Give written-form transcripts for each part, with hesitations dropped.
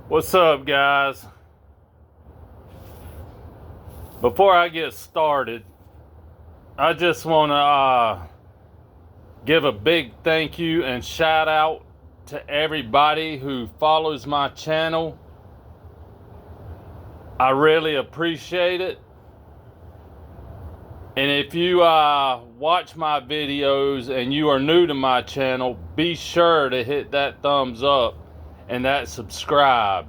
What's up, guys? Before I get started, I just want to give a big thank you and shout out to everybody who follows my channel. I really appreciate it. And if you watch my videos and you are new to my channel, be sure to hit that thumbs up and that subscribe.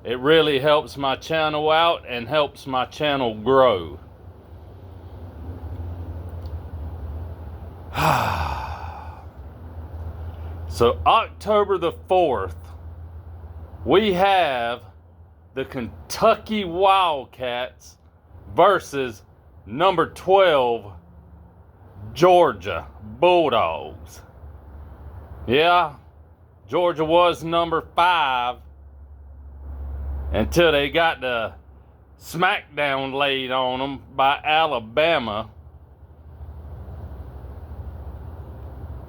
It really helps my channel out and helps my channel grow. So October the 4th, we have the Kentucky Wildcats versus number 12 Georgia Bulldogs. Yeah, Georgia was number 5 until they got the smackdown laid on them by Alabama.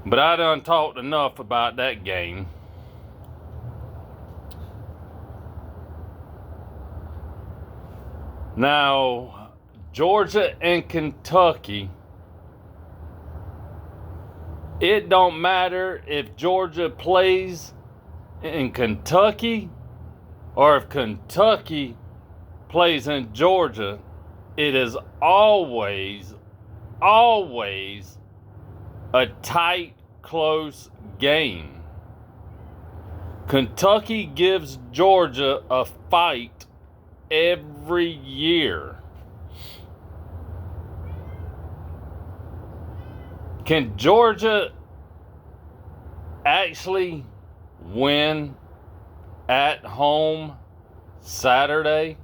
But I done talked enough about that game. Now, Georgia and Kentucky, it don't matter if Georgia plays in Kentucky or if Kentucky plays in Georgia. It is always a tight, close game. Kentucky gives Georgia a fight every year. Can Georgia actually win at home Saturday,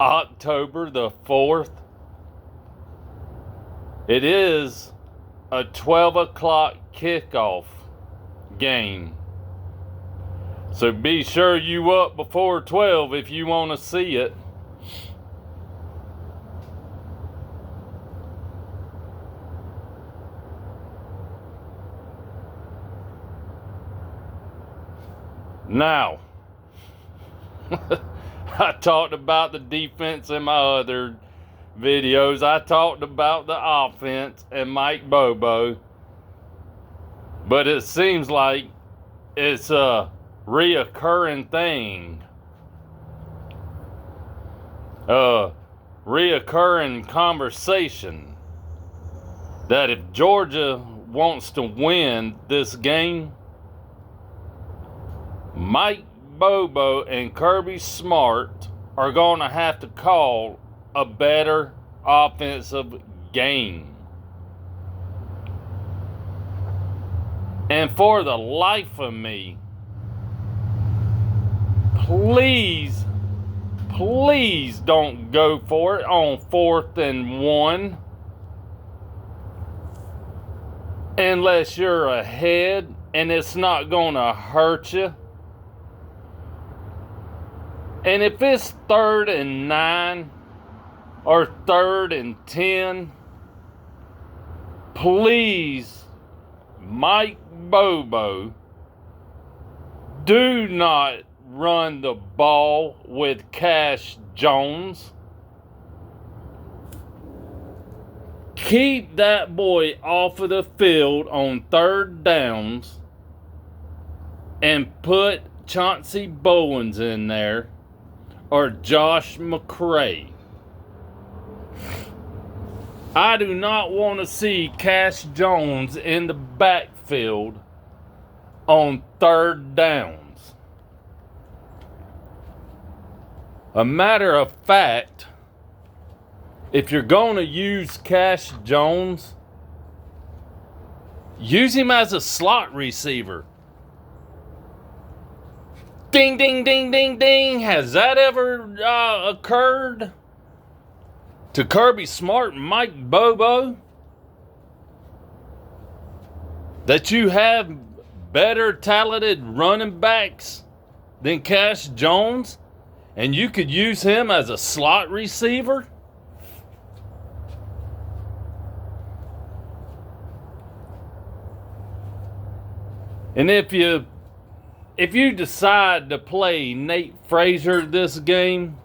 October the 4th? It is a 12 o'clock kickoff game. So be sure you up before 12 if you want to see it. Now, I talked about the defense in my other videos. I talked about the offense and Mike Bobo. But it seems like it's a reoccurring thing. A reoccurring conversation that if Georgia wants to win this game, Mike Bobo and Kirby Smart are going to have to call a better offensive game. And for the life of me, please don't go for it on 4th and 1 unless you're ahead and it's not going to hurt you. And if it's 3rd and 9 or 3rd and 10, please, Mike Bobo, do not run the ball with Cash Jones. Keep that boy off of the field on 3rd downs and put Chauncey Bowens in there or Josh McCray. I do not want to see Cash Jones in the backfield on 3rd downs. A matter of fact, if you're going to use Cash Jones, use him as a slot receiver. Ding, ding, ding, ding, ding. Has that ever occurred to Kirby Smart and Mike Bobo? That you have better talented running backs than Cash Jones and you could use him as a slot receiver? And if if you decide to play Nate Frazier this game,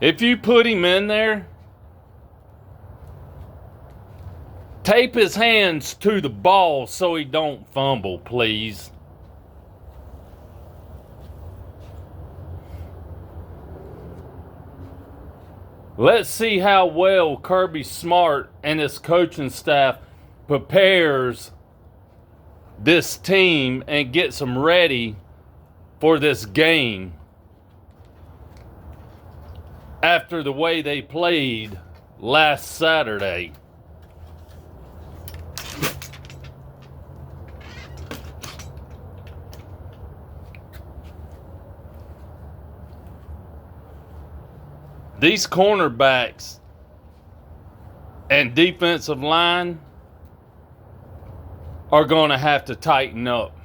if you put him in there, tape his hands to the ball so he don't fumble, please. Let's see how well Kirby Smart and his coaching staff prepares this team and gets them ready for this game after the way they played last Saturday. These cornerbacks and defensive line are going to have to tighten up.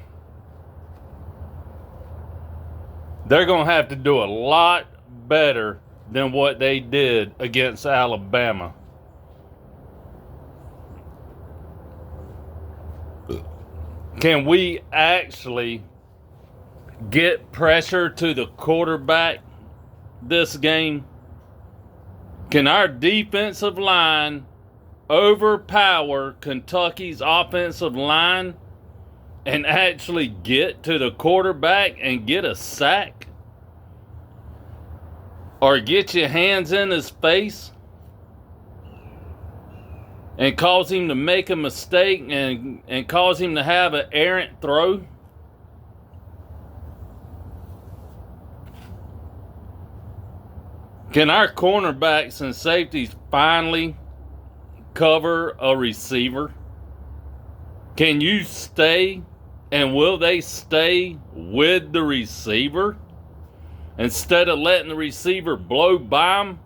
They're going to have to do a lot better than what they did against Alabama. Can we actually get pressure to the quarterback this game? Can our defensive line overpower Kentucky's offensive line and actually get to the quarterback and get a sack? Or get your hands in his face and cause him to make a mistake and cause him to have an errant throw? Can our cornerbacks and safeties finally cover a receiver? Can you stay, and will they stay with the receiver instead of letting the receiver blow by them?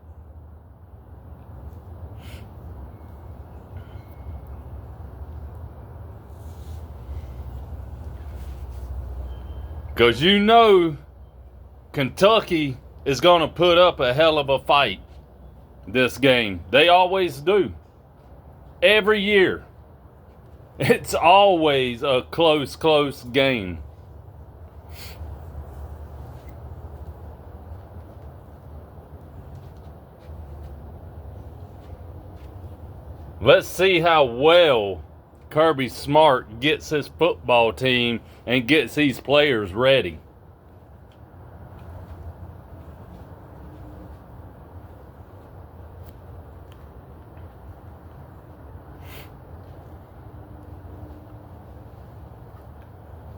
Because you know Kentucky is going to put up a hell of a fight this game. They always do. Every year. It's always a close game. Let's see how well Kirby Smart gets his football team and gets these players ready.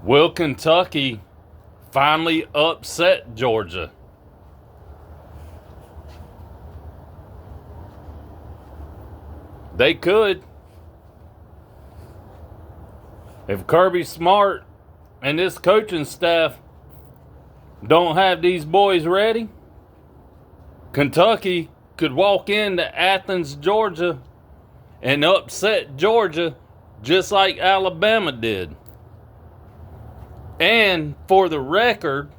Will Kentucky finally upset Georgia? They could. If Kirby Smart and this coaching staff don't have these boys ready, Kentucky could walk into Athens, Georgia, and upset Georgia just like Alabama did. And for the record,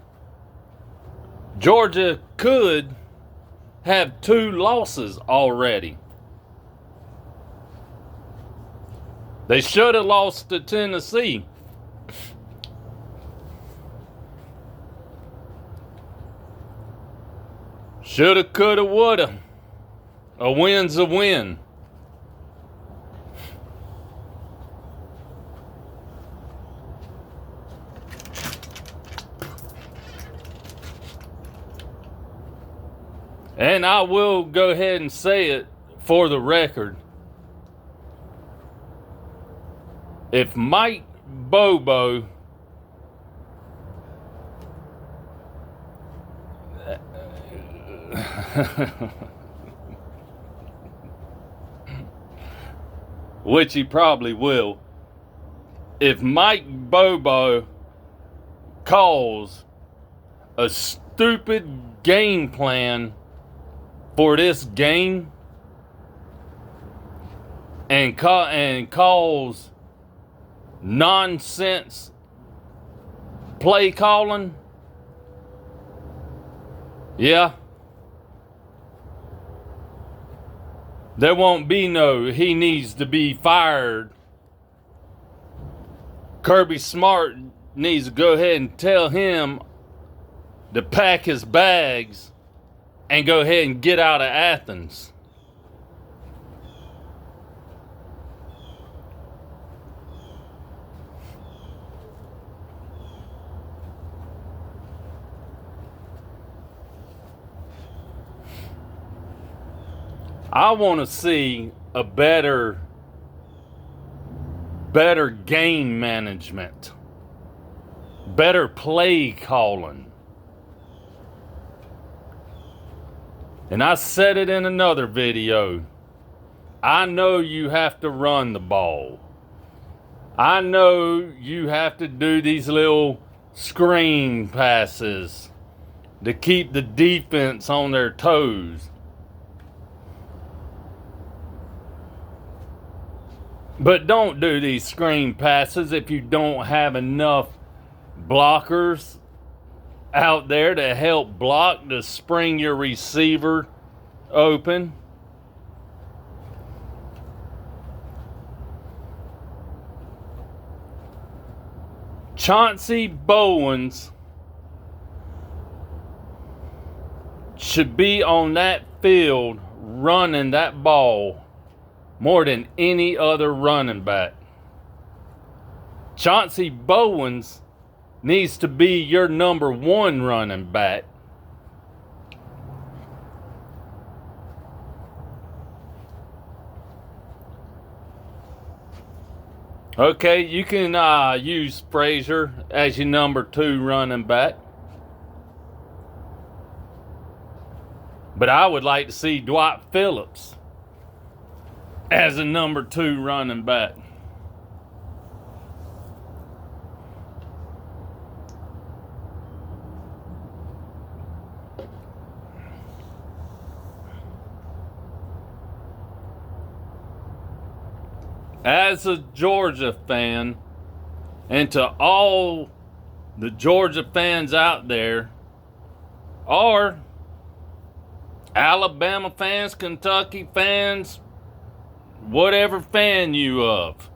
Georgia could have 2 losses already. They should have lost to Tennessee. Shoulda, coulda, woulda. A win's a win. And I will go ahead and say it for the record. If Mike Bobo which he probably will, if Mike Bobo calls a stupid game plan for this game and calls nonsense play calling, yeah, there won't be no he needs to be fired Kirby Smart needs to go ahead and tell him to pack his bags and go ahead and get out of Athens. I want to see a better game management, better play calling. And I said it in another video. I know you have to run the ball. I know you have to do these little screen passes to keep the defense on their toes. But don't do these screen passes if you don't have enough blockers out there to help block to spring your receiver open. Chauncey Bowens should be on that field running that ball more than any other running back. Chauncey Bowens needs to be your number one running back. Okay, you can use Frazier as your number two running back. But I would like to see Dwight Phillips as a number two running back. As a Georgia fan, and to all the Georgia fans out there, or Alabama fans, Kentucky fans, whatever fan you of,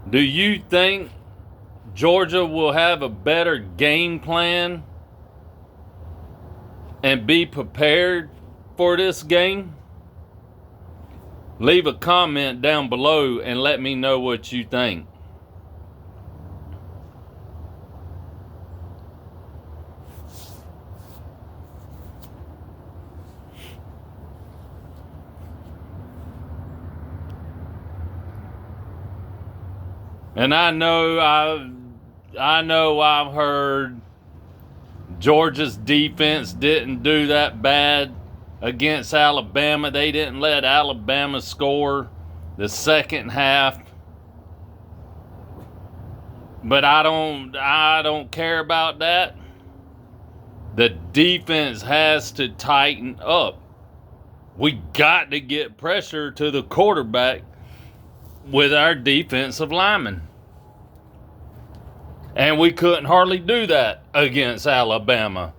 do you think Georgia will have a better game plan and be prepared for this game? Leave a comment down below and let me know what you think. And I know I've heard Georgia's defense didn't do that bad against Alabama. They didn't let Alabama score the second half. But I don't care about that. The defense has to tighten up. We got to get pressure to the quarterback with our defensive linemen. And we couldn't hardly do that against Alabama.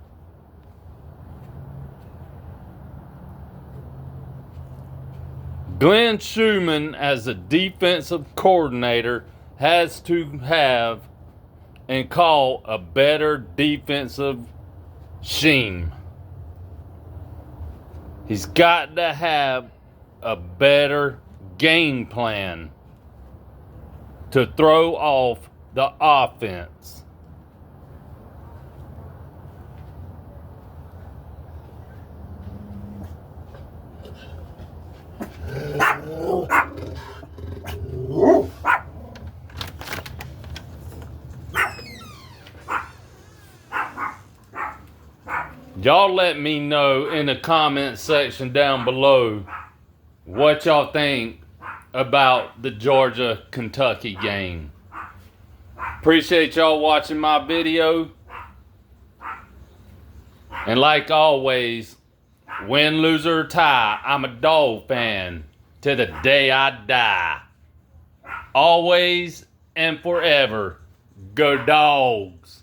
Glenn Schumann, as a defensive coordinator, has to have and call a better defensive scheme. He's got to have a better game plan to throw off the offense. Y'all let me know in the comment section down below what y'all think about the Georgia-Kentucky game. Appreciate y'all watching my video. And like always, win, lose, or tie, I'm a Dog fan to the day I die. Always and forever, go Dogs.